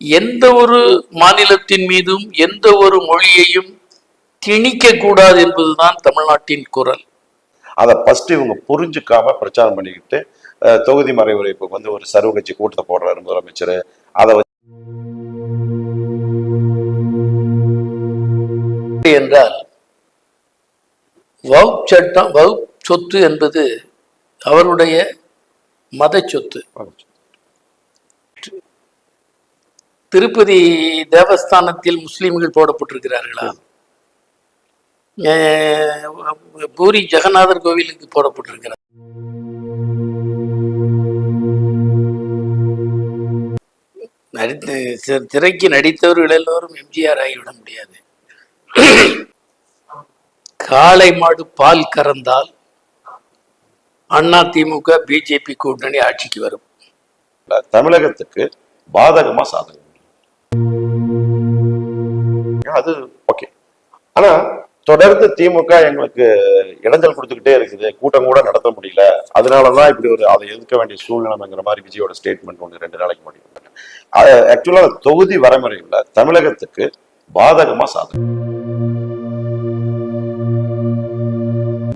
எந்த ஒரு மாநிலத்தின் மீதும் எந்த ஒரு மொழியையும் திணிக்க கூடாது என்பதுதான் தமிழ்நாட்டின் குரல். அதை ஃபர்ஸ்ட் இவங்க புரிஞ்சுக்காம பிரச்சாரம் பண்ணிக்கிட்டு தொகுதி மறைவுரைப்புக்கு வந்து ஒரு சர்வ கட்சி கூட்டத்தை போடுறாரு முதலமைச்சர். அதை என்றால் வகுப்பு சட்டம், வகுப்பு சொத்து என்பது அவருடைய மத சொத்து. திருப்பதி தேவஸ்தானத்தில் முஸ்லிம்கள் போடப்பட்டிருக்கிறார்களா? பூரி ஜெகநாதர் கோவிலுக்கு போடப்பட்டிருக்கிறார். திரைக்கு நடித்தவர்கள் எல்லோரும் எம்ஜிஆர் ஆகிவிட முடியாது. காளை மாடு பால் கறந்தால் அதிமுக பிஜேபி கூட்டணி ஆட்சிக்கு வரும். தமிழகத்துக்கு பாதகமா சாதகம் அது ஓகே. ஆனா தொடர்ந்து திமுக எங்களுக்கு இடைஞ்சல் கொடுத்துக்கிட்டே இருக்குது, கூட்டம் கூட நடத்த முடியல, அதனாலதான் இப்படி ஒரு அதை எதிர்க்க வேண்டிய சூழ்நிலைங்கிற மாதிரி விஜயோட ஸ்டேட்மெண்ட் ஒன்று 2 நாளைக்கு முடியும். ஆக்சுவலா தொகுதி வரைமுறைகள்ல தமிழகத்துக்கு பாதகமா சாதகம்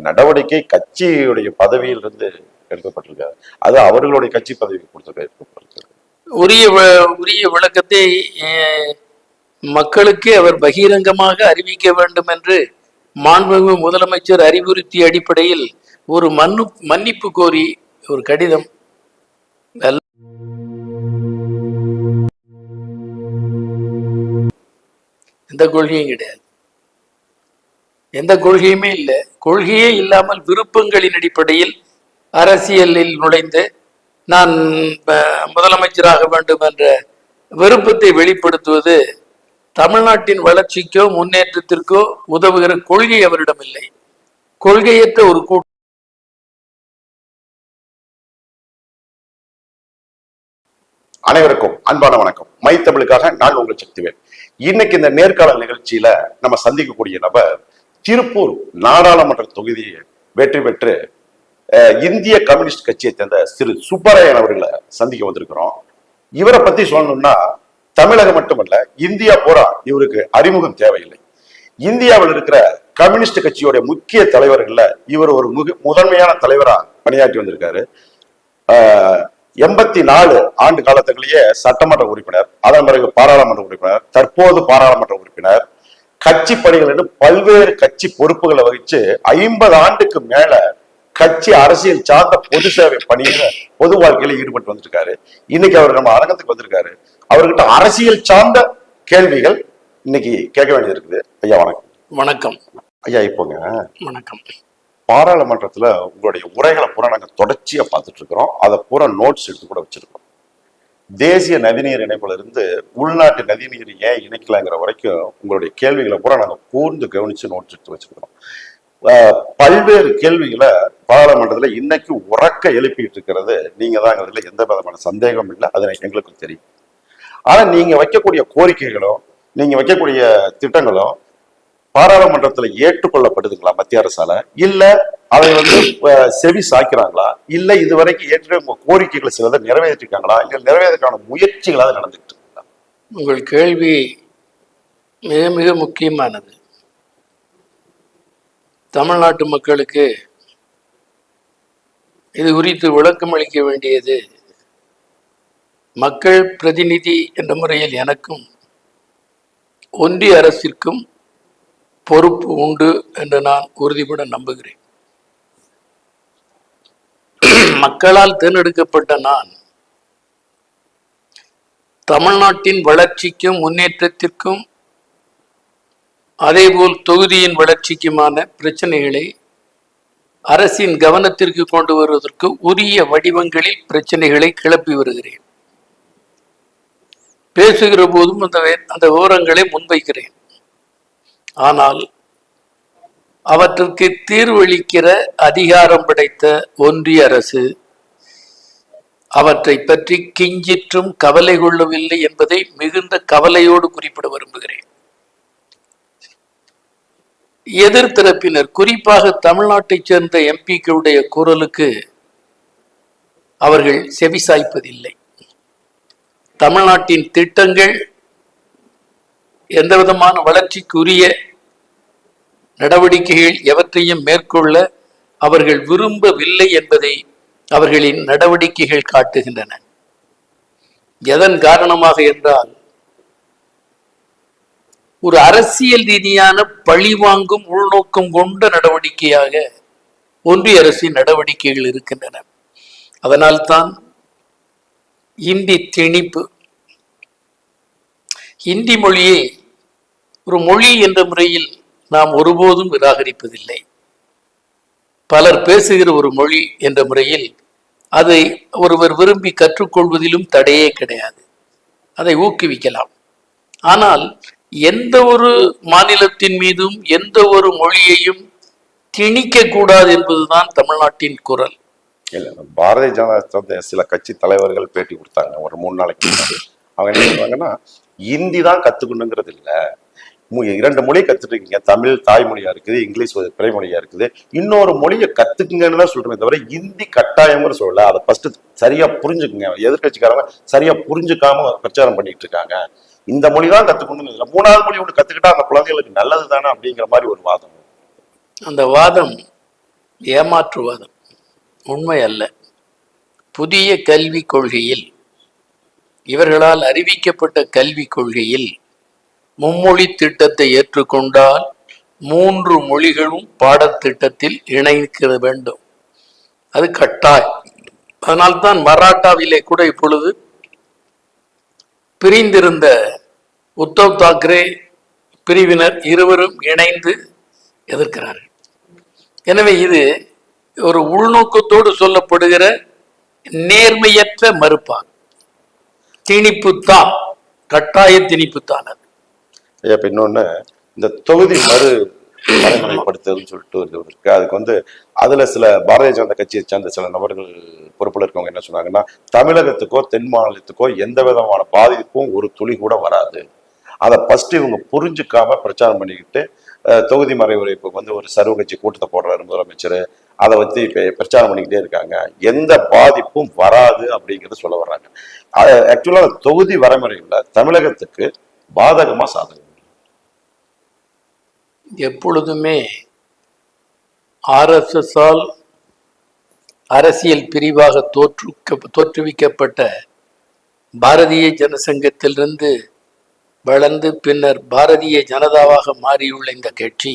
நடவடிக்கை கட்சியுடைய பதவியில் இருந்து எடுக்கப்பட்டிருக்காரு. அது அவர்களுடைய கட்சி பதவிக்கு கொடுத்திருக்காரு. உரிய விளக்கத்தை மக்களுக்கு அவர் பகிரங்கமாக அறிவிக்க வேண்டும் என்று மாண்புமிகு முதலமைச்சர் அறிவுறுத்திய அடிப்படையில் ஒரு மன்னிப்பு கோரி ஒரு கடிதம். எந்த கொள்கையும் கிடையாது, எந்த கொள்கையுமே இல்லை. கொள்கையே இல்லாமல் விருப்பங்களின் அடிப்படையில் அரசியலில் நுழைந்து நான் முதலமைச்சராக வேண்டும் என்ற விருப்பத்தை வெளிப்படுத்துவது தமிழ்நாட்டின் வளர்ச்சிக்கோ முன்னேற்றத்திற்கோ உதவுகிற கொள்கை அவரிடம் இல்லை. கொள்கையற்ற ஒரு கூட்டம். அனைவருக்கும் அன்பான வணக்கம். மை தமிழுக்காக நான் உங்கள் சக்திவேல். இன்னைக்கு இந்த நேர்காணல் நிகழ்ச்சியில நம்ம சந்திக்கக்கூடிய நபர் திருப்பூர் நாடாளுமன்ற தொகுதியை வெற்றி பெற்று இந்திய கம்யூனிஸ்ட் கட்சியை சேர்ந்த திரு சுப்பராயன் அவர்களை சந்திக்க வந்திருக்கிறோம். இவரை பத்தி சொல்லணும்னா தமிழகம் மட்டுமல்ல, இந்தியா பூரா இவருக்கு அறிமுகம் தேவையில்லை. இந்தியாவில் இருக்கிற கம்யூனிஸ்ட் கட்சியோட முக்கிய தலைவர்கள்ல இவர் ஒரு முதன்மையான தலைவரா பணியாற்றி வந்திருக்காரு. 84 ஆண்டு காலத்திலேயே சட்டமன்ற உறுப்பினர், அதன் பிறகு பாராளுமன்ற உறுப்பினர், தற்போது பாராளுமன்ற உறுப்பினர், கட்சி பணிகள் என்று பல்வேறு கட்சி பொறுப்புகளை வகிச்சு 50 ஆண்டுக்கு மேல கட்சி அரசியல் சார்ந்த பொது சேவை பணியில பொது வாழ்க்கையில ஈடுபட்டு வந்திருக்காரு. இன்னைக்கு அவர் நம்ம அரங்கத்துக்கு வந்திருக்காரு. அவர்கிட்ட அரசியல் சார்ந்த கேள்விகள் இன்னைக்கு கேட்க வேண்டியது இருக்குது. ஐயா வணக்கம். வணக்கம் ஐயா. இப்போங்க வணக்கம். பாராளுமன்றத்துல உங்களுடைய உரைகளை பூரா நாங்க தொடர்ச்சியா பார்த்துட்டு இருக்கிறோம். அதை பூரா நோட்ஸ் எடுத்து கூட வச்சிருக்கோம். தேசிய நதிநீர் இணைப்புல இருந்து உள்நாட்டு நதிநீர் ஏன் இணைக்கலாங்கிற வரைக்கும் உங்களுடைய கேள்விகளை பூரா நாங்க கூர்ந்து கவனிச்சு நோட்ஸ் எடுத்து வச்சிருக்கிறோம். பல்வேறு கேள்விகளை பாராளுமன்றத்துல இன்னைக்கு உறக்க எழுப்பிட்டு இருக்கிறது நீங்க தாங்கிறதுல எந்த விதமான சந்தேகம் இல்லை, அது எங்களுக்கு தெரியும். ஆனா நீங்க வைக்கக்கூடிய கோரிக்கைகளும் நீங்க வைக்கக்கூடிய திட்டங்களும் பாராளுமன்றத்துல ஏற்றுக்கொள்ளப்படுதுங்களா மத்திய அரசால? இல்ல அதை வந்து செவி சாய்க்கிறாங்களா? இல்ல இதுவரைக்கும் ஏற்ற உங்க கோரிக்கைகளை சிலதை நிறைவேற்றிருக்காங்களா? இல்ல நிறைவேறதுக்கான முயற்சிகளாக நடந்துகிட்டு இருக்குங்களா? உங்கள் கேள்வி மிக மிக முக்கியமானது. தமிழ்நாட்டு மக்களுக்கு இது குறித்து விளக்கம் அளிக்க வேண்டியது மக்கள் பிரதிநிதி என்ற முறையில் எனக்கும் ஒன்றிய அரசிற்கும் பொறுப்பு உண்டு என்று நான் உறுதிபட நம்புகிறேன். மக்களால் தேர்ந்தெடுக்கப்பட்ட நான் தமிழ்நாட்டின் வளர்ச்சிக்கும் முன்னேற்றத்திற்கும் அதேபோல் தொகுதியின் வளர்ச்சிக்குமான பிரச்சனைகளை அரசின் கவனத்திற்கு கொண்டு வருவதற்கு உரிய வடிவங்களில் பிரச்சனைகளை கிளப்பி வருகிறேன். பேசுகிற போதும் அந்த விவரங்களை முன்வைக்கிறேன். ஆனால் அவற்றுக்கு தீர்வளிக்கிற அதிகாரம் படைத்த ஒன்றிய அரசு அவற்றை பற்றி கிஞ்சிற்றும் கவலை கொள்ளவில்லை என்பதை மிகுந்த கவலையோடு குறிப்பிட விரும்புகிறேன். எதிர்த்தரப்பினர், குறிப்பாக தமிழ்நாட்டைச் சேர்ந்த எம்பிக்களுடைய குரலுக்கு அவர்கள் செவிசாய்ப்பதில்லை. தமிழ்நாட்டின் திட்டங்கள் எந்த விதமான வளர்ச்சிக்குரிய நடவடிக்கைகள் எவற்றையும் மேற்கொள்ள அவர்கள் விரும்பவில்லை என்பதை அவர்களின் நடவடிக்கைகள் காட்டுகின்றன. எதன் காரணமாக என்றால், ஒரு அரசியல் ரீதியான பழிவாங்கும் உள்நோக்கம் கொண்ட நடவடிக்கையாக ஒன்றிய அரசின் நடவடிக்கைகள் இருக்கின்றன. அதனால்தான் இந்தி திணிப்பு, இந்தி மொழியை ஒரு மொழி என்ற முறையில் நாம் ஒருபோதும் நிராகரிப்பதில்லை. பலர் பேசுகிற ஒரு மொழி என்ற முறையில் அதை ஒருவர் விரும்பி கற்றுக்கொள்வதிலும் தடையே கிடையாது, அதை ஊக்குவிக்கலாம். ஆனால் எந்த ஒரு மாநிலத்தின் மீதும் எந்த ஒரு மொழியையும் திணிக்க கூடாது என்பதுதான் தமிழ்நாட்டின் குரல். இல்ல, பாரதிய ஜனதா சில கட்சி தலைவர்கள் பேட்டி கொடுத்தாங்க ஒரு 3 நாளைக்கு முன்னாடி. அவங்க என்ன சொல்றாங்கன்னா, இந்தி தான் கத்துக்கணுங்கிறது இல்ல, 2 மொழியை கத்துட்டீங்க, தமிழ் தாய்மொழியா இருக்குது, இங்கிலீஷ் பிறைமொழியா இருக்குது, இன்னொரு மொழியை கத்துக்குங்கன்னு தான் சொல்றேன் தவிர இந்தி கட்டாயம்னு சொல்லல. அதை ஃபர்ஸ்ட் சரியா புரிஞ்சுக்குங்க. எதிர்கட்சிக்காரங்க சரியா புரிஞ்சுக்காம பிரச்சாரம் பண்ணிட்டு இருக்காங்க. இந்த மொழி தான் கத்துக்கணும் இல்லை, 3வது மொழி ஒன்று கத்துக்கிட்டா அந்த குழந்தைகளுக்கு நல்லது தானே அப்படிங்கிற மாதிரி ஒரு வாதம். அந்த வாதம் ஏமாற்றுவாதம், உண்மை அல்ல. புதிய கல்விக் கொள்கையில், இவர்களால் அறிவிக்கப்பட்ட கல்விக் கொள்கையில் மும்மொழி திட்டத்தை ஏற்றுக்கொண்டால் 3 மொழிகளும் பாடத்திட்டத்தில் இணைக்க வேண்டும், அது கட்டாயம். அதனால்தான் மராட்டாவிலே கூட இப்பொழுது பிரிந்திருந்த உத்தவ் தாக்கரே பிரிவினர் இருவரும் இணைந்து எதிர்க்கிறார்கள். எனவே இது ஒரு உள்நோக்கத்தோடு சொல்லப்படுகிற நேர்மையற்ற மறுப்பாகும். திணிப்புத்தான், கட்டாய திணிப்புத்தான் அது. இப்ப இன்னொன்னு, இந்த தொகுதி மறுமுறைப்படுத்துதல்னு சொல்லிட்டு இருக்கு. அதுக்கு அதுல சில பாரதிய ஜனதா கட்சியை சேர்ந்த சில நபர்கள் பொறுப்புல இருக்கவங்க என்ன சொன்னாங்கன்னா, தமிழகத்துக்கோ தென் மாநிலத்துக்கோ எந்த விதமான பாதிப்பும் ஒரு துளி கூட வராது. அதை ஃபர்ஸ்ட் இவங்க புரிஞ்சுக்காம பிரச்சாரம் பண்ணிக்கிட்டு தொகுதி மறைமுறைப்புக்கு ஒரு சர்வ கட்சி கூட்டத்தை போடுறாரு முதலமைச்சர். அதை இப்ப பிரச்சாரம் பண்ணிக்கிட்டே இருக்காங்க. எந்த பாதிப்பும் வராது அப்படிங்கிறத சொல்ல வர்றாங்க. ஆக்சுவலா தொகுதி வரைமுறையில தமிழகத்துக்கு பாதகமா சாதகம்? எப்பொழுதுமே RSS-ஆல் அரசியல் பிரிவாக தோற்றுவிக்கப்பட்ட பாரதிய ஜனசங்கத்திலிருந்து வளர்ந்து பின்னர் பாரதிய ஜனதாவாக மாறியுள்ள இந்த கட்சி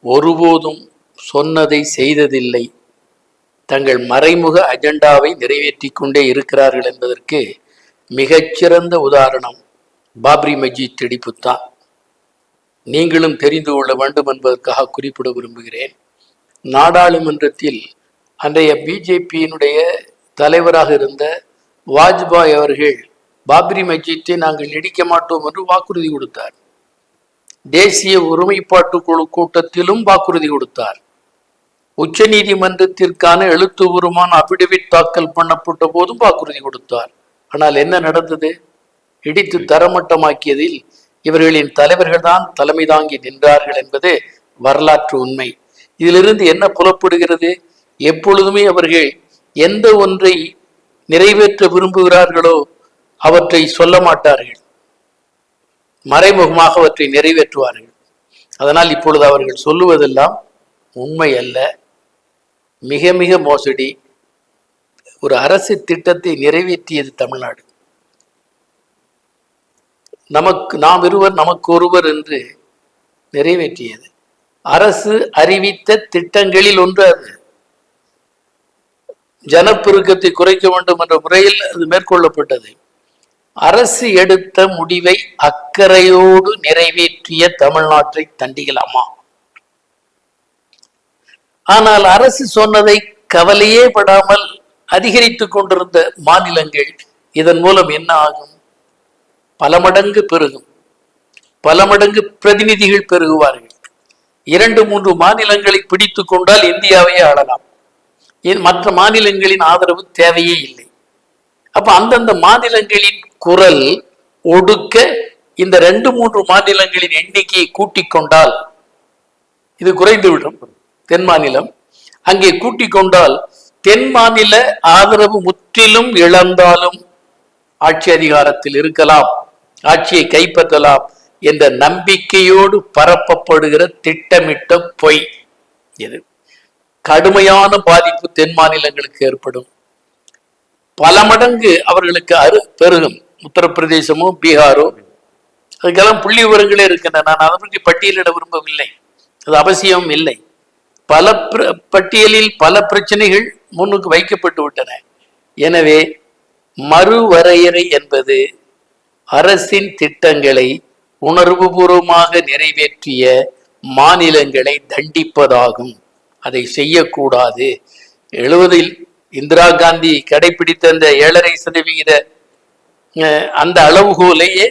ஒருபோதும் சொன்னதை செய்ததில்லை. தங்கள் மறைமுக அஜெண்டாவை நிறைவேற்றி கொண்டே இருக்கிறார்கள் என்பதற்கு மிகச்சிறந்த உதாரணம் பாப்ரி மஸ்ஜித் இடிப்புத்தான். நீங்களும் தெரிந்து கொள்ள வேண்டும் என்பதற்காக குறிப்பிட விரும்புகிறேன். நாடாளுமன்றத்தில் அன்றைய பிஜேபியினுடைய தலைவராக இருந்த வாஜ்பாய் அவர்கள் பாப்ரி மஸ்ஜித்தை நாங்கள் இடிக்க மாட்டோம் என்று வாக்குறுதி கொடுத்தார். தேசிய ஒருமைப்பாட்டு குழு கூட்டத்திலும் வாக்குறுதி கொடுத்தார். உச்ச நீதிமன்றத்திற்கான எழுத்துப்பூர்வமான அபிடவிட் தாக்கல் பண்ணப்பட்ட போதும் வாக்குறுதி கொடுத்தார். ஆனால் என்ன நடந்தது? இடித்து தரமட்டமாக்கியதில் இவர்களின் தலைவர்கள் தான் தலைமை தாங்கி நின்றார்கள் என்பது வரலாற்று உண்மை. இதிலிருந்து என்ன புலப்படுகிறது? எப்பொழுதுமே அவர்கள் எந்த ஒன்றை நிறைவேற்ற விரும்புகிறார்களோ அவற்றை சொல்ல மாட்டார்கள், மறைமுகமாக அவற்றை நிறைவேற்றுவார்கள். அதனால் இப்பொழுது அவர்கள் சொல்லுவதெல்லாம் உண்மை அல்ல, மிக மிக மோசடி. ஒரு அரசு திட்டத்தை நிறைவேற்றியது தமிழ்நாடு. நாம் இருவர் நமக்கு ஒருவர் என்று நிறைவேற்றியது. அரசு அறிவித்த திட்டங்களில் ஒன்று அது. ஜனப்பெருக்கத்தை குறைக்க வேண்டும் என்ற முறையில் அது மேற்கொள்ளப்பட்டது. அரசு எடுத்த முடிவை அக்கறையோடு நிறைவேற்றிய தமிழ்நாட்டை தண்டிக்கலாமா? ஆனால் அரசு சொன்னதை கவலையே படாமல் அதிகரித்துக் கொண்டிருந்த மாநிலங்கள் இதன் மூலம் என்ன ஆகும்? பல மடங்கு பெருகும், பல மடங்கு பிரதிநிதிகள் பெருகுவார்கள். 2-3 மாநிலங்களை பிடித்து கொண்டால் இந்தியாவையே ஆளலாம். மற்ற மாநிலங்களின் ஆதரவு தேவையே இல்லை. அப்ப அந்தந்த மாநிலங்களின் குரல் ஒடுக்க இந்த 2-3 மாநிலங்களின் எண்ணிக்கையை கூட்டிக் கொண்டால் இது குறைந்துவிடும். தென் மாநிலம் அங்கே கூட்டிக் கொண்டால் தென் மாநில ஆதரவு முற்றிலும் இழந்தாலும் ஆட்சி அதிகாரத்தில் இருக்கலாம், ஆட்சியை கைப்பற்றலாம் என்ற நம்பிக்கையோடு பரப்பப்படுகிற திட்டமிட்ட பொய் இது. கடுமையான பாதிப்பு தென் மாநிலங்களுக்கு ஏற்படும். பல மடங்கு அவர்களுக்கு பெருகும். உத்தரப்பிரதேசமோ பீகாரோ, அதுக்கெல்லாம் புள்ளி விவரங்களே இருக்கின்றன. நான் அதை பற்றி பட்டியலிட விரும்பவில்லை, அது அவசியம் இல்லை. பல பட்டியலில் பல பிரச்சனைகள் முன்னுக்கு வைக்கப்பட்டு விட்டன. எனவே மறுவரையறை என்பது அரசின் திட்டங்களை உணர்வுபூர்வமாக நிறைவேற்றிய மாநிலங்களை தண்டிப்பதாகும். அதை செய்யக்கூடாது. 70 இந்திரா காந்தி கடைபிடித்த அந்த 7.5% அந்த அளவுகோலையே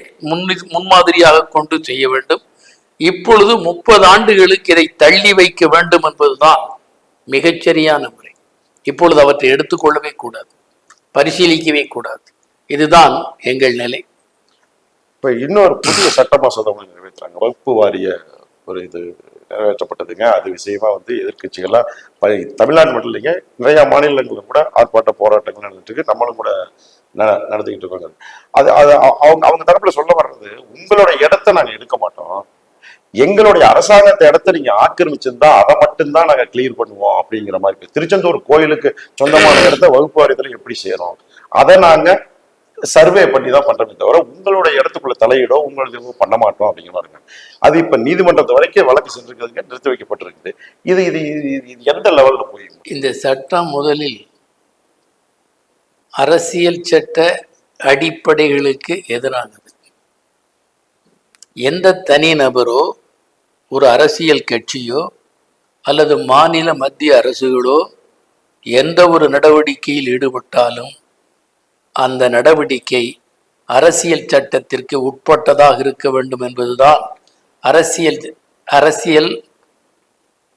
முன்மாதிரியாக கொண்டு செய்ய வேண்டும். இப்பொழுது 30 ஆண்டுகளுக்கு இதை தள்ளி வைக்க வேண்டும் என்பதுதான் மிகச்சரியான முறை. இப்பொழுது அவற்றை எடுத்துக்கொள்ளவே கூடாது, பரிசீலிக்கவே கூடாது. இதுதான் எங்கள் நிலை. இப்ப இன்னொரு புதிய சட்ட மசோதா நிறைவேற்றுறாங்க. வகுப்பு வாரிய ஒரு இது நிறைவேற்றப்பட்டதுங்க. அது விஷயமா எதிர்கட்சிகள்லாம் தமிழ்நாடு மட்டும் இல்லைங்க, நிறைய மாநிலங்களும் கூட ஆர்ப்பாட்ட போராட்டங்கள் நடந்துட்டு இருக்கு. நம்மளும் கூட நடந்துகிட்டு இருக்காங்க. அது அது அவங்க தரப்புல சொல்ல வர்றது, உங்களோட இடத்த நாங்க எடுக்க மாட்டோம், எங்களுடைய அரசாங்கத்தை இடத்த நீங்க ஆக்கிரமிச்சிருந்தா அதை மட்டும்தான் நாங்க கிளியர் பண்ணுவோம் அப்படிங்கிற மாதிரி. திருச்செந்தூர் கோயிலுக்கு சொந்தமான இடத்த வகுப்பு வாரியத்துல எப்படி சேரும், அதை நாங்க சர்வே பண்ணி தான் பண்றோமே தவிர உங்களோட இடத்துக்குள்ள தலையிடோ உங்களுக்கு பண்ண மாட்டோம் அப்படிங்கிற மாதிரி. அது இப்ப நீதிமன்றத்து வரைக்கும் வழக்கு சென்றிருக்கிறதுக்கு நிறுத்தி வைக்கப்பட்டிருக்குது. இது இது இது எந்த லெவல்ல போய் இந்த சட்டம் முதலில் அரசியல் சட்ட அடிப்படைகளுக்கு எதிரானது. எந்த தனி நபரோ ஒரு அரசியல் கட்சியோ அல்லது மாநில மத்திய அரசுகளோ எந்த ஒரு நடவடிக்கையில் ஈடுபட்டாலும் அந்த நடவடிக்கை அரசியல் சட்டத்திற்கு உட்பட்டதாக இருக்க வேண்டும் என்பதுதான் அரசியல்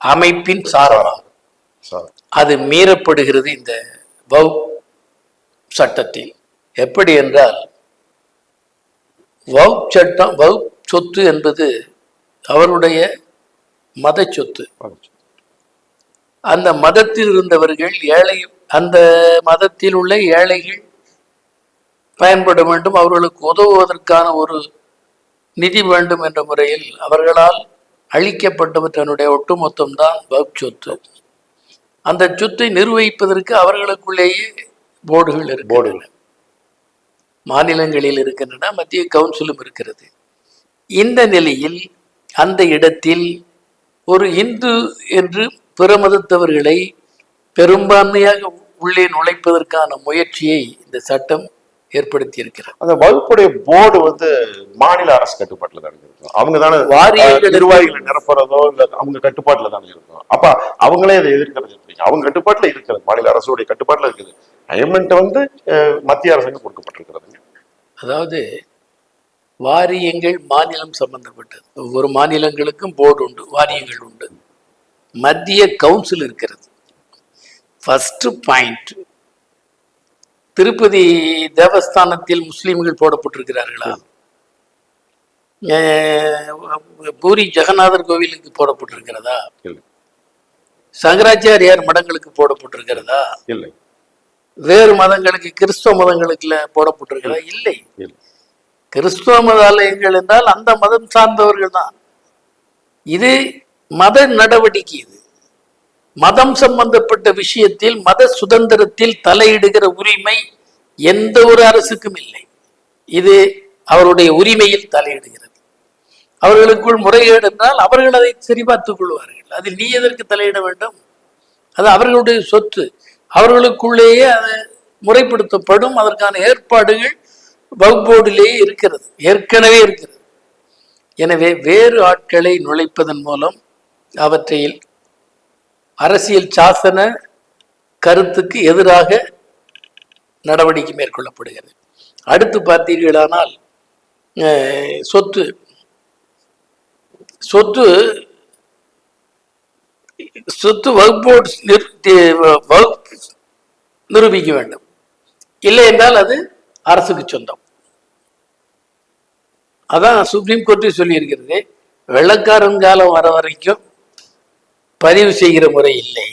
அமைப்பின் சாரமாகும். அது மீறப்படுகிறது இந்த வகுப்பு சட்டத்தில். எப்படி என்றால், வகுப்பு சட்டம், வகுப்பு சொத்து என்பது அவருடைய மத சொத்து. அந்த மதத்தில் இருந்தவர்கள் அந்த மதத்தில் உள்ள ஏழைகள் பயன்பட வேண்டும், அவர்களுக்கு உதவுவதற்கான ஒரு நிதி வேண்டும் என்ற முறையில் அவர்களால் அளிக்கப்பட்டவற்றனுடைய ஒட்டுமொத்தம்தான் வகுப்பு சொத்து. அந்த சொத்தை நிர்வகிப்பதற்கு அவர்களுக்குள்ளேயே போர்டுகள் இருக்கின்றன. மாநிலங்களில் இருக்கின்றன, மத்திய கவுன்சிலும் இருக்கிறது. இந்த நிலையில் அந்த இடத்தில் ஒரு இந்து என்று பிற மதத்தவர்களை பெரும்பான்மையாக உள்ளே நுழைப்பதற்கான முயற்சியை இந்த சட்டம் ஏற்படுத்தி இருக்கிறார். அந்த வகுப்புடைய போர்டு மாநில அரசு கட்டுப்பாட்டுல தான் இருக்கும். அவங்க தானே நிர்வாகிகளை நிரப்புறதோ இல்ல அவங்க கட்டுப்பாட்டுல தானே இருக்கும். அப்ப அவங்களே அதை எதிர்க்கிறது எப்படி? அவங்க கட்டுப்பாட்டுல இருக்கிறது, மாநில அரசுடைய கட்டுப்பாட்டுல இருக்குது. அயன்மெண்ட் மத்திய அரசுக்கு கொடுக்கப்பட்டிருக்கிறது. அதாவது வாரியங்கள் மாநிலம் சம்பந்தப்பட்டது. ஒவ்வொரு மாநிலங்களுக்கும் போர்டு உண்டு, வாரியங்கள் உண்டு. மத்திய கவுன்சில் இருக்கிறது. ஃபர்ஸ்ட் பாயிண்ட், திருப்பதி தேவஸ்தானத்தில் முஸ்லிம்கள் போடப்பட்டிருக்கிறார்களா? பூரி ஜெகநாதர் கோவிலுக்கு போடப்பட்டிருக்கிறதா? சங்கராச்சாரியார் மடங்களுக்கு போடப்பட்டிருக்கிறதா? இல்லை. வேறு மதங்களுக்கு, கிறிஸ்துவ மதங்களுக்குல போடப்பட்டிருக்கிறதா? இல்லை. கிறிஸ்துவ மத ஆலயங்கள் என்றால் அந்த மதம் சார்ந்தவர்கள் தான். இது மத நடவடிக்கை. இது மதம் சம்பந்தப்பட்ட விஷயத்தில் மத சுதந்திரத்தில் தலையிடுகிற உரிமை எந்த ஒரு அரசுக்கும் இல்லை. இது அவருடைய உரிமையில் தலையிடுகிறது. அவர்களுக்குள் முறைகேடு என்றால் அவர்கள் அதை சரிபார்த்துக் கொள்வார்கள். அதில் நீ எதற்கு தலையிட வேண்டும்? அது அவர்களுடைய சொத்து. அவர்களுக்குள்ளேயே அது முறைப்படுத்தப்படும். அதற்கான ஏற்பாடுகள் வகுப்போர்டிலேயே இருக்கிறது, ஏற்கனவே இருக்கிறது. எனவே வேறு ஆட்களை நுழைப்பதன் மூலம் அவற்றையில் அரசியல் சாசன கருத்துக்கு எதிராக நடவடிக்கை மேற்கொள்ளப்படுகிறது. அடுத்து பார்த்தீர்களானால், சொத்து சொத்து சொத்து வகுப்போடு நிரூபிக்க வேண்டும். இல்லை என்றால் அது அரசுக்கு சொந்தம். அதான் சுப்ரீம் கோர்ட்டே சொல்லியிருக்கிறது. வெள்ளக்காரன் காலம் வர வரைக்கும் பதிவு செய்கிற முறை இல்லை,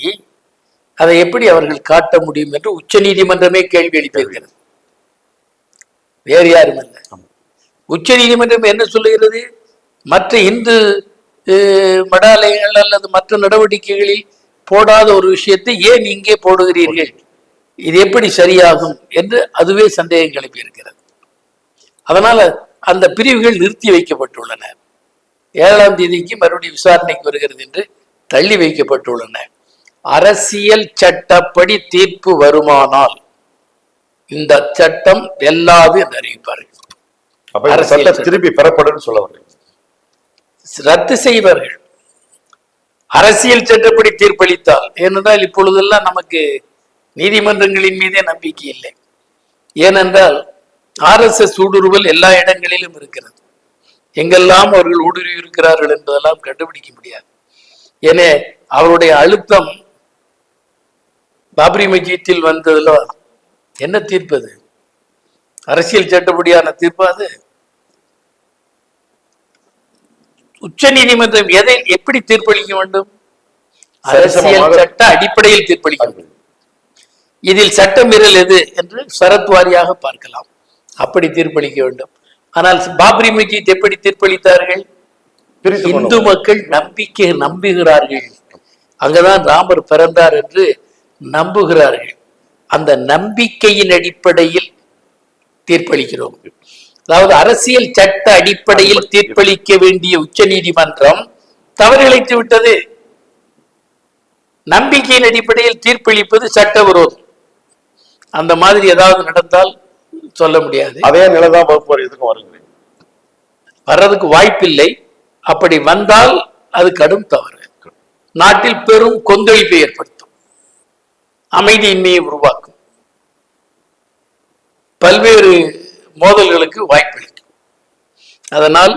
அதை எப்படி அவர்கள் காட்ட முடியும் என்று உச்ச நீதிமன்றமே கேள்வி எழுப்பியிருக்கிறது. வேறு யாரும் இல்லை. உச்ச நீதிமன்றம் என்ன சொல்லுகிறது? மற்ற இந்து மடாலயங்கள் அல்லது மற்ற நடவடிக்கைகளில் போடாத ஒரு விஷயத்தை ஏன் இங்கே போடுகிறீர்கள், இது எப்படி சரியாகும் என்று அதுவே சந்தேகம் கிளப்பி இருக்கிறது. அதனால அந்த பிரிவுகள் நிறுத்தி வைக்கப்பட்டுள்ளன. 7ஆம் தேதிக்கு மறுபடியும் விசாரணைக்கு வருகிறது என்று தள்ளி வைக்கப்பட்டுள்ளன. அரசியல் சட்டப்படி தீர்ப்பு வருமானால் இந்த சட்டம் வெல்லாது என்று அறிவிப்பார்கள். திருப்பி பெறப்படும் சொல்ல ரத்து செய்வார்கள் அரசியல் சட்டப்படி தீர்ப்பளித்தால். ஏனென்றால் இப்பொழுதெல்லாம் நமக்கு நீதிமன்றங்களின் மீதே நம்பிக்கை இல்லை. ஏனென்றால் RSS ஊடுருவல் எல்லா இடங்களிலும் இருக்கிறது. எங்கெல்லாம் அவர்கள் ஊடுருவி இருக்கிறார்கள் என்பதெல்லாம் கண்டுபிடிக்க முடியாது. ஏனே அவருடைய அழுத்தம் பாபரி மஸ்ஜித்தில் வந்ததுல என்ன தீர்ப்பது? அரசியல் சட்டப்படியான தீர்ப்பு அது. உச்ச நீதிமன்றம் எதை எப்படி தீர்ப்பளிக்க வேண்டும்? அரசியல் சட்ட அடிப்படையில் தீர்ப்பளிக்க வேண்டும். இதில் சட்டமீறல் எது என்று சரத் வாரியாக பார்க்கலாம். அப்படி தீர்ப்பளிக்க வேண்டும். ஆனால் பாபரி மஸ்ஜித் எப்படி தீர்ப்பளித்தார்கள்? இந்து மக்கள் நம்புகிறார்கள். அங்கதான் ராமர் பிறந்தார் என்று நம்புகிறார்கள். அந்த நம்பிக்கையின் அடிப்படையில் தீர்ப்பளிக்கிறோம். அதாவது அரசியல் சட்ட அடிப்படையில் தீர்ப்பளிக்க வேண்டிய உச்ச நீதிமன்றம் தவறிழைத்து விட்டது. நம்பிக்கையின் அடிப்படையில் தீர்ப்பளிப்பது சட்டவிரோதம். அந்த மாதிரி ஏதாவது நடந்தால் சொல்ல முடியாது. அதே நிலைதான் வர்றதுக்கு வாய்ப்பில்லை. அப்படி வந்தால் அது கடும் தவறு. நாட்டில் பெரும் கொந்தளிப்பை ஏற்படுத்தும், அமைதியின்மையை உருவாக்கும், பல்வேறு மோதல்களுக்கு வாய்ப்பளிக்கும். அதனால்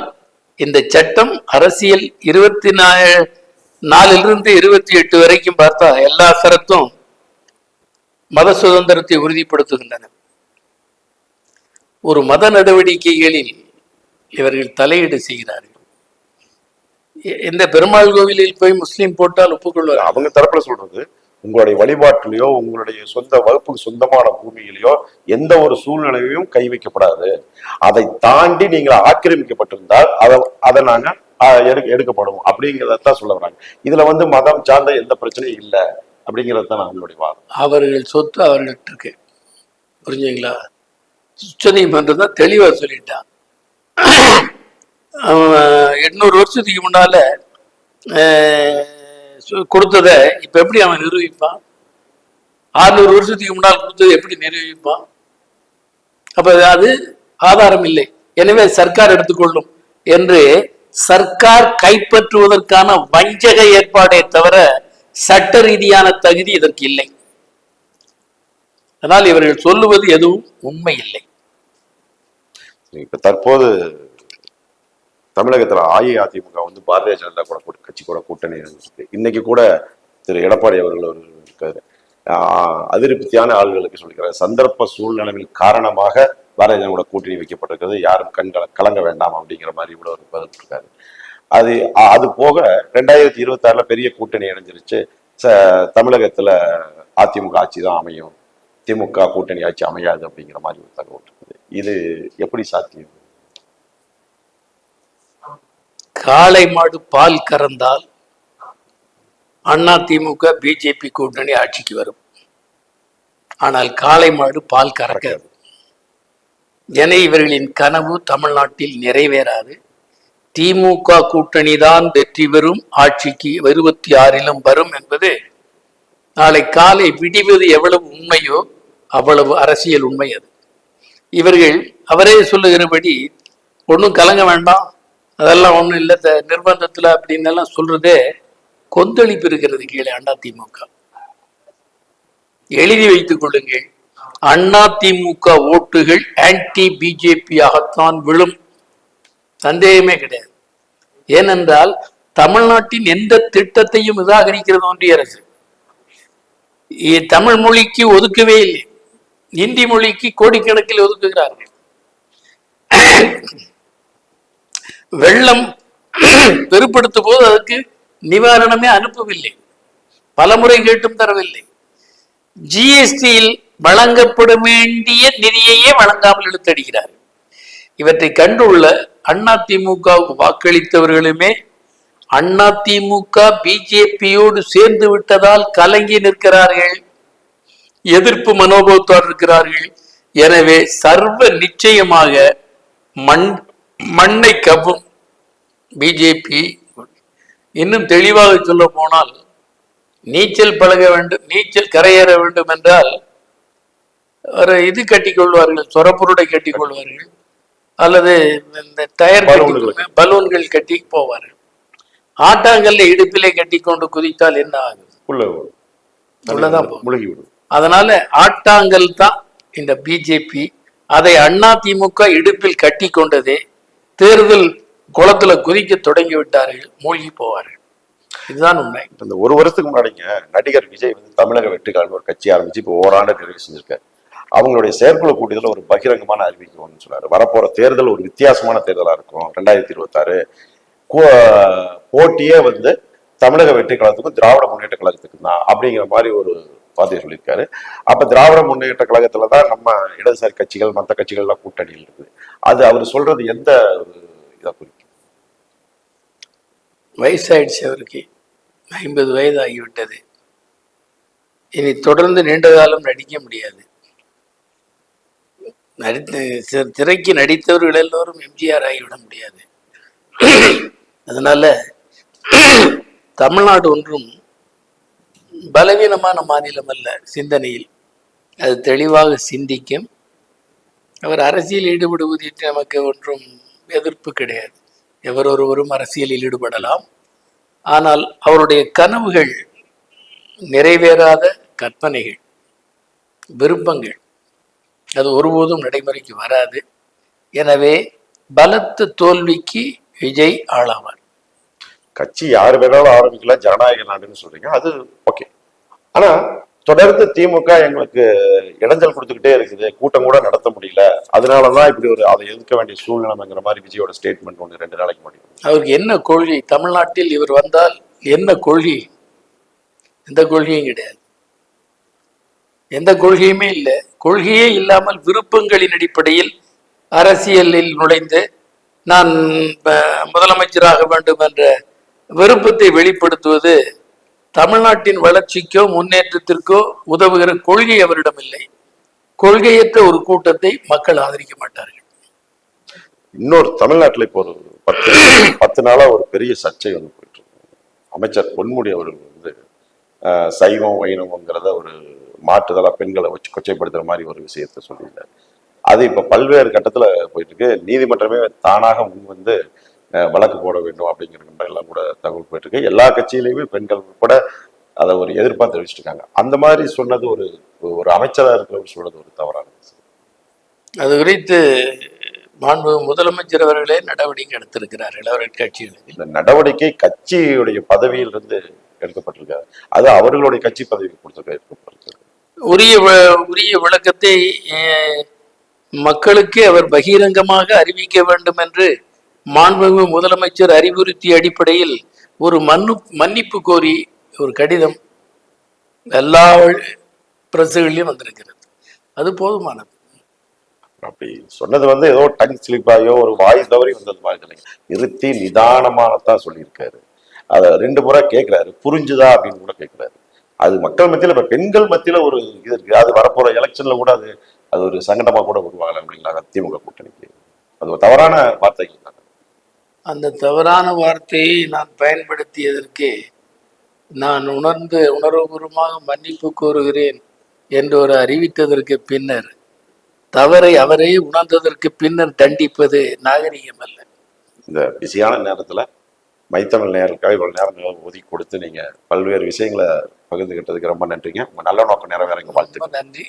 இந்த சட்டம் அரசியல் 24 28 வரைக்கும் பார்த்தா எல்லா சரத்தும் மத சுதந்திரத்தை உறுதிப்படுத்துகின்றன. ஒரு மத நடவடிக்கைகளில் இவர்கள் தலையீடு செய்கிறார்கள். இந்த பெருமாள் கோவிலில் போய் முஸ்லீம் போட்டால் ஒப்புக்கொள்வார். அவங்க தரப்புல சொல்றது, உங்களுடைய வழிபாட்டிலேயோ உங்களுடைய சொந்த வகுப்புக்கு சொந்தமான பூமியிலேயோ எந்த ஒரு சூழ்நிலையும் கை வைக்கப்படாது. அதை தாண்டி நீங்கள் ஆக்கிரமிக்கப்பட்டிருந்தால் அதை நாங்க எடுக்கப்படும் அப்படிங்கிறதான் சொல்ல வராங்க. இதுல மதம் சார்ந்த எந்த பிரச்சனையும் இல்லை அப்படிங்கிறது தான் அவங்களுடைய வாதம். அவர்கள் சொத்து அவர்கள்ட்ட இருக்கு, புரிஞ்சுங்களா? உச்ச நீதிமன்றம் தான் தெளிவா சொல்லிட்டான். 800 வருஷத்துக்கு முன்னால கொடுத்ததை இப்ப எப்படி அவன் நிரூபிப்பான்? 600 வருஷத்துக்கு முன்னால் கொடுத்ததை எப்படி நிரூபிப்பான்? அப்ப அது ஆதாரம் இல்லை, எனவே சர்க்கார் எடுத்துக்கொள்ளும் என்று சர்க்கார் கைப்பற்றுவதற்கான வஞ்சக ஏற்பாடே தவிர சட்ட ரீதியான தகுதி இதற்கு இல்லை. ஆனால் இவர்கள் சொல்லுவது எதுவும் உண்மை இல்லை. இப்ப தற்போது தமிழகத்துல அஇஅதிமுக பாரதிய ஜனதா கட்சி கூட கூட்டணி இருக்கு. இன்னைக்கு கூட திரு எடப்பாடி அவர்கள் இருக்காரு. அதிருப்தியான ஆள்களுக்கு சொல்லிக்கிறார், சந்தர்ப்ப சூழ்நிலைகள் காரணமாக பாரதிய ஜனதா கூட்டணி வைக்கப்பட்டிருக்கிறது, யாரும் கலங்க வேண்டாம் அப்படிங்கிற மாதிரி கூட ஒரு பதில் இருக்காரு. அது போக 2026 பெரிய கூட்டணி அடைஞ்சிருச்சு, தமிழகத்துல அதிமுக ஆட்சி தான் அமையும், திமுக கூட்டணி ஆட்சி அமையாது அப்படிங்கிற மாதிரி ஒரு தகவல் இருக்குது. இது எப்படி சாத்தியம்? காளை மாடு பால் கறந்தால் அதிமுக பிஜேபி கூட்டணி ஆட்சிக்கு வரும். ஆனால் காளை மாடு பால் கறக்காது. என இவர்களின் கனவு தமிழ்நாட்டில் நிறைவேறாது. திமுக கூட்டணி தான் வெற்றி பெறும், ஆட்சிக்கு 26 வரும் என்பது நாளை காலை விடிவது எவ்வளவு உண்மையோ அவ்வளவு அரசியல் உண்மை. அது இவர்கள் அவரே சொல்லுகிறபடி ஒன்றும் கலங்க வேண்டாம், அதெல்லாம் ஒன்றும் இல்லை நிர்பந்தத்தில் அப்படின்னு எல்லாம் சொல்றதே கொந்தளிப்பு இருக்கிறது கீழே அதிமுக. எழுதி வைத்துக் கொள்ளுங்கள், அதிமுக ஓட்டுகள் ஆன்டி பிஜேபியாகத்தான் விழும், சந்தேகமே கிடையாது. ஏனென்றால் தமிழ்நாட்டின் எந்த திட்டத்தையும் நிராகரிக்கிறது ஒன்றிய அரசு. தமிழ் மொழிக்கு ஒதுக்கவே இல்லை, இந்தி மொழிக்கு கோடிக்கணக்கில் ஒதுக்குகிறார்கள். வெள்ளம் பெருப்படுத்தும் போது அதுக்கு நிவாரணமே அனுப்பவில்லை, பலமுறை கேட்டும் தரவில்லை. ஜிஎஸ்டியில் வழங்கப்பட வேண்டிய நிதியையே வழங்காமல் இழுத்தடிக்கிறார்கள். இவற்றை கண்டுள்ள அதிமுகவுக்கு வாக்களித்தவர்களுமே அதிமுக பிஜேபியோடு சேர்ந்து விட்டதால் கலங்கி நிற்கிறார்கள், எதிர்ப்பு மனோபாவத்தோடு இருக்கிறார்கள். எனவே சர்வ நிச்சயமாக மண்ணை கவ்வும் பிஜேபி. இன்னும் தெளிவாக சொல்ல போனால், நீச்சல் பழக வேண்டும், நீச்சல் கரையேற வேண்டும் என்றால் ஒரு இது கட்டிக்கொள்வார்கள், சொரப்புருடை கட்டிக்கொள்வார்கள், அல்லது இந்த டயர் பலூன்கள் கட்டி போவார்கள். ஆட்டாங்கல்ல இடுப்பிலே கட்டி கொண்டு குதித்தால் என்ன ஆகும்? உள்ளதான் போகும். அதனால ஆட்டாங்கல் தான் இந்த பிஜேபி. அதை அதிமுக இடுப்பில் கட்டி கொண்டதே தேர்தல் குளத்துல குதிக்க தொடங்கி விட்டார்கள், மூழ்கி போவார்கள். இதுதான் உண்மை. இந்த ஒரு வருஷத்துக்கு முன்னாடிங்க நடிகர் விஜய் வந்து தமிழக வெற்றிக்கான ஒரு கட்சி ஆரம்பிச்சு இப்போ ஓராண்டு நிறைவு செஞ்சிருக்காரு. அவங்களுடைய செயற்குழு கூட்டத்தில் ஒரு பகிரங்கமான அறிவிக்கணும்னு சொன்னாரு. வரப்போற தேர்தல் ஒரு வித்தியாசமான தேர்தலா இருக்கும் 2026. போட்டியே வந்து தமிழக வெற்றி கழகத்துக்கும் திராவிட முன்னேற்ற கழகத்துக்கும் தான் அப்படிங்கிற மாதிரி ஒரு வார்த்தையை சொல்லியிருக்காரு. அப்ப திராவிட முன்னேற்ற கழகத்துலதான் நம்ம இடதுசாரி கட்சிகள் மற்ற கட்சிகள்லாம் கூட்டணியில் இருக்குது. அது அவர் சொல்றது எந்த இதை குறிக்கும்? வயசாயிடுச்சு, அவருக்கு 50 வயது ஆகிவிட்டது. இனி தொடர்ந்து நீண்ட காலம் நடிக்க முடியாது. திரைக்கு நடித்தவர்கள் எல்லோரும் எம்ஜிஆர் ஆகிவிட முடியாது. அதனால தமிழ்நாடு ஒன்றும் பலவீனமான மாநிலம் அல்ல. சிந்தனையில் அது தெளிவாக சிந்திக்கும். அவர் அரசியல் ஈடுபடுவதற்கு நமக்கு ஒன்றும் எதிர்ப்பு கிடையாது. எவரொருவரும் அரசியலில் ஈடுபடலாம். ஆனால் அவருடைய கனவுகள், நிறைவேறாத கற்பனைகள், விருப்பங்கள், அது ஒருபோதும் நடைமுறைக்கு வராது. எனவே பலத்த தோல்விக்கு விஜய் ஆளாவார். கட்சி யாரு வேணாலும் ஆரம்பிக்கலாம், ஜனநாயக நாடுன்னு சொல்றீங்க, அது ஓகே. ஆனா தொடர்ந்து திமுக எங்களுக்கு இடைஞ்சல் கொடுத்துக்கிட்டே இருக்குது, கூட்டம் கூட நடத்த முடியல, அதனாலதான் இப்படி ஒரு அதை எதிர்க்க வேண்டிய சூழ்நிலைங்கிற மாதிரி விஜயோட ஸ்டேட்மெண்ட் ஒன்று 2 நாளைக்கு முடியும். அவருக்கு என்ன கொள்கை? தமிழ்நாட்டில் இவர் வந்தால் என்ன கொள்கை? எந்த கொள்கையும் கிடையாது, எந்த கொள்கையுமே இல்லை. கொள்கையே இல்லாமல் விருப்பங்களின் அடிப்படையில் அரசியலில் நுழைந்து நான் முதலமைச்சராக வேண்டும் என்ற விருப்பத்தை வெளிப்படுத்துவது தமிழ்நாட்டின் வளர்ச்சிக்கோ முன்னேற்றத்திற்கோ உதவுகிற கொள்கை அவரிடம் இல்லை. கொள்கையற்ற ஒரு கூட்டத்தை மக்கள் ஆதரிக்க மாட்டார்கள். இன்னொரு தமிழ்நாட்டில் இப்போ ஒரு 10 நாளா ஒரு பெரிய சர்ச்சை வந்து போயிட்டு இருக்கு. அமைச்சர் பொன்முடி அவர்கள் வந்து சைவம் வைணவங்கிறத ஒரு மாற்றுதலா பெண்களை வச்சு கொச்சைப்படுத்துற மாதிரி ஒரு விஷயத்த சொல்லியிருந்தார். அது இப்ப பல்வேறு கட்டத்துல போயிட்டு இருக்கு. நீதிமன்றமே தானாக முன் வந்து வழக்கு போட வேண்டும் அப்படிங்கிற எல்லாம் கூட தகவல் போயிட்டு இருக்கு. எல்லா கட்சியிலையுமே பெண்கள் கூட அதை ஒரு எதிர்ப்பா தெரிவிச்சுட்டு இருக்காங்க. அந்த மாதிரி சொன்னது ஒரு அமைச்சராக இருக்கிறவர் சொல்றது ஒரு தவறான விஷயம். அது குறித்து மாண்பு முதலமைச்சர் அவர்களே நடவடிக்கை எடுத்திருக்கிறார்கள் அவர்கள் கட்சிகளுக்கு. இந்த நடவடிக்கை கட்சியுடைய பதவியிலிருந்து எடுக்கப்பட்டிருக்காரு, அது அவர்களுடைய கட்சி பதவி கொடுத்திருக்க. உரிய விளக்கத்தை மக்களுக்கு அவர் பகிரங்கமாக அறிவிக்க வேண்டும் என்று மாண்புமிகு முதலமைச்சர் அறிவுறுத்திய அடிப்படையில் ஒரு மன்னிப்பு கோரி ஒரு கடிதம் எல்லா பிரசுகளிலும் வந்திருக்கிறது. அது போதுமானது. அப்படி சொன்னது வந்து ஏதோ டங் ஸ்லிப்பாயோ ஒரு வாய் தவறி வந்தது மாதிரி இல்லைங்க, நிறுத்தி நிதானமானதான் சொல்லியிருக்காரு. அதை 2 முறை கேட்கிறாரு, புரிஞ்சுதா அப்படின்னு கூட கேட்கிறாரு. அது மக்கள் மத்தியில இப்ப பெண்கள் மத்தியில ஒரு இது இருக்கு. அது வரப்போற எலெக்ஷன்ல கூட அது ஒரு சங்கடமா கூட உருவாகலாம் அப்படிங்களா திமுக கூட்டணிக்கு? அது ஒரு தவறான வார்த்தைகள் தான். அந்த தவறான வார்த்தையை நான் பயன்படுத்தியதற்கு நான் உணர்வுபூர்வமாக மன்னிப்பு கோருகிறேன் என்று ஒரு அறிவித்ததற்கு பின்னர், தவறை அவரே உணர்ந்ததற்கு பின்னர் தண்டிப்பது நாகரிகம் அல்ல. இந்த பிஸியான நேரத்துல மைத்தமிழ் நேரத்துக்காக இவ்வளவு நேரம் ஒதுக்கி கொடுத்து நீங்க பல்வேறு விஷயங்களை பகிர்ந்துகிட்டதுக்கு ரொம்ப நன்றிங்க. உங்க நல்ல நோக்கம் நிறைவேறங்க. வாழ்த்துக்கள். நன்றி.